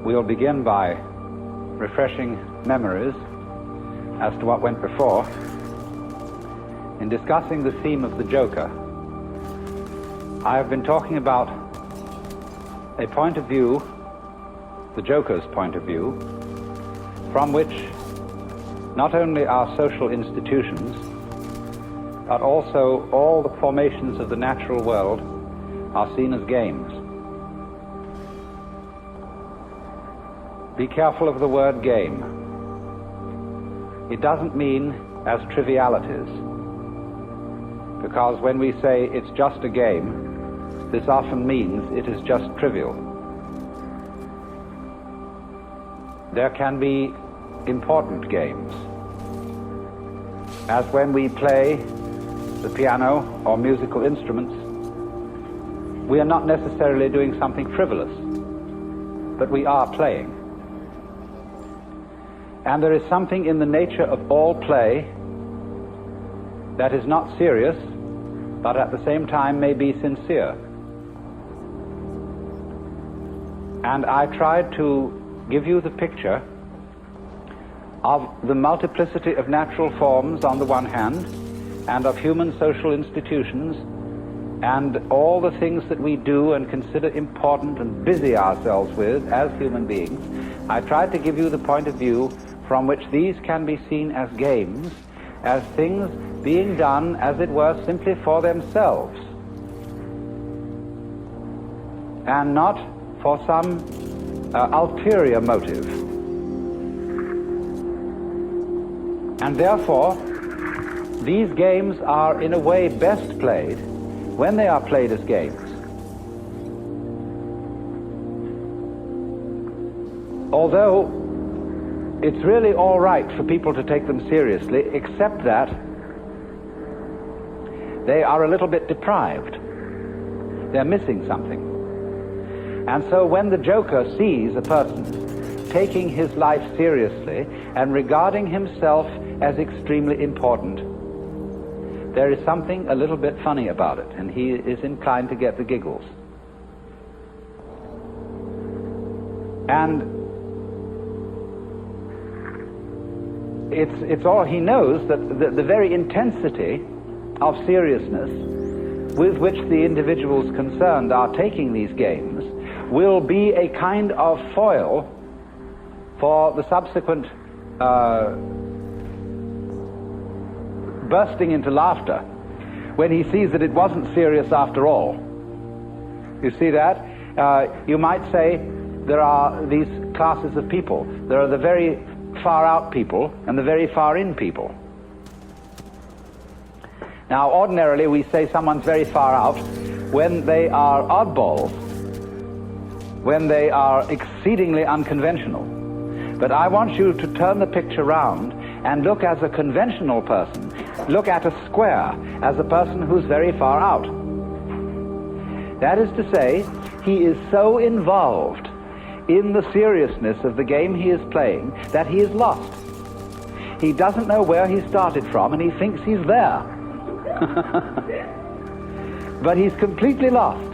We'll begin by refreshing memories as to what went before. In discussing the theme of the Joker, I have been talking about a point of view, the Joker's point of view, from which not only our social institutions, but also all the formations of the natural world are seen as games. Be careful of the word game. It doesn't mean as trivialities, because when we say it's just a game, this often means it is just trivial. There can be important games, as when we play the piano or musical instruments. We are not necessarily doing something frivolous, but we are playing. And there is something in the nature of all play that is not serious, but at the same time may be sincere. And I tried to give you the picture of the multiplicity of natural forms on the one hand, and of human social institutions, and all the things that we do and consider important and busy ourselves with as human beings. I tried to give you the point of view from which these can be seen as games, as things being done, as it were, simply for themselves, and not for some ulterior motive. And therefore, these games are in a way best played when they are played as games. Although it's really all right for people to take them seriously, except that they are a little bit deprived. They're missing something. And so when the Joker sees a person taking his life seriously and regarding himself as extremely important, there is something a little bit funny about it, and he is inclined to get the giggles. And it's all he knows, that the very intensity of seriousness with which the individuals concerned are taking these games will be a kind of foil for the subsequent bursting into laughter when he sees that it wasn't serious after all. You see that? You might say there are these classes of people. There are the very far out people and the very far in people. Now, ordinarily we say someone's very far out when they are oddballs, when they are exceedingly unconventional. But I want you to turn the picture round and look as a conventional person, look at a square as a person who's very far out. That is to say, he is so involved in the seriousness of the game he is playing that he is lost. He doesn't know where he started from, and he thinks he's there. But he's completely lost,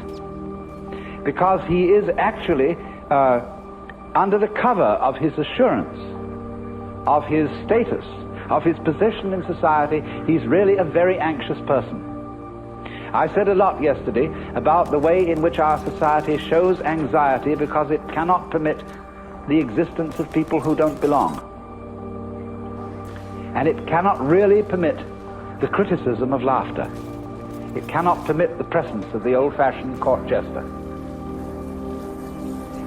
because he is actually under the cover of his assurance, of his status, of his position in society. He's really a very anxious person. I said a lot yesterday about the way in which our society shows anxiety because it cannot permit the existence of people who don't belong. And it cannot really permit the criticism of laughter. It cannot permit the presence of the old-fashioned court jester,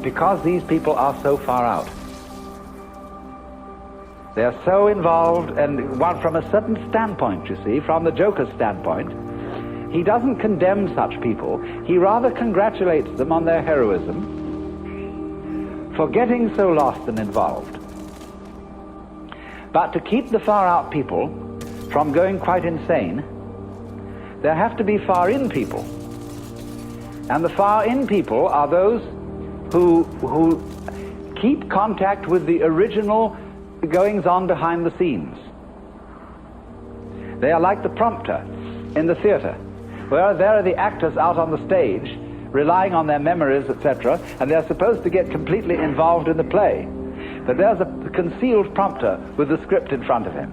because these people are so far out. They're so involved, and one from a certain standpoint, you see, from the Joker's standpoint, he doesn't condemn such people. He rather congratulates them on their heroism for getting so lost and involved. But to keep the far-out people from going quite insane, there have to be far-in people. And the far-in people are those who keep contact with the original goings-on behind the scenes. They are like the prompter in the theater, where there are the actors out on the stage relying on their memories, etc., and they're supposed to get completely involved in the play. But there's a concealed prompter with the script in front of him.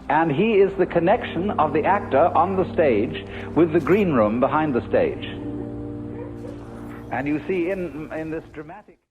And he is the connection of the actor on the stage with the green room behind the stage. And you see in this dramatic...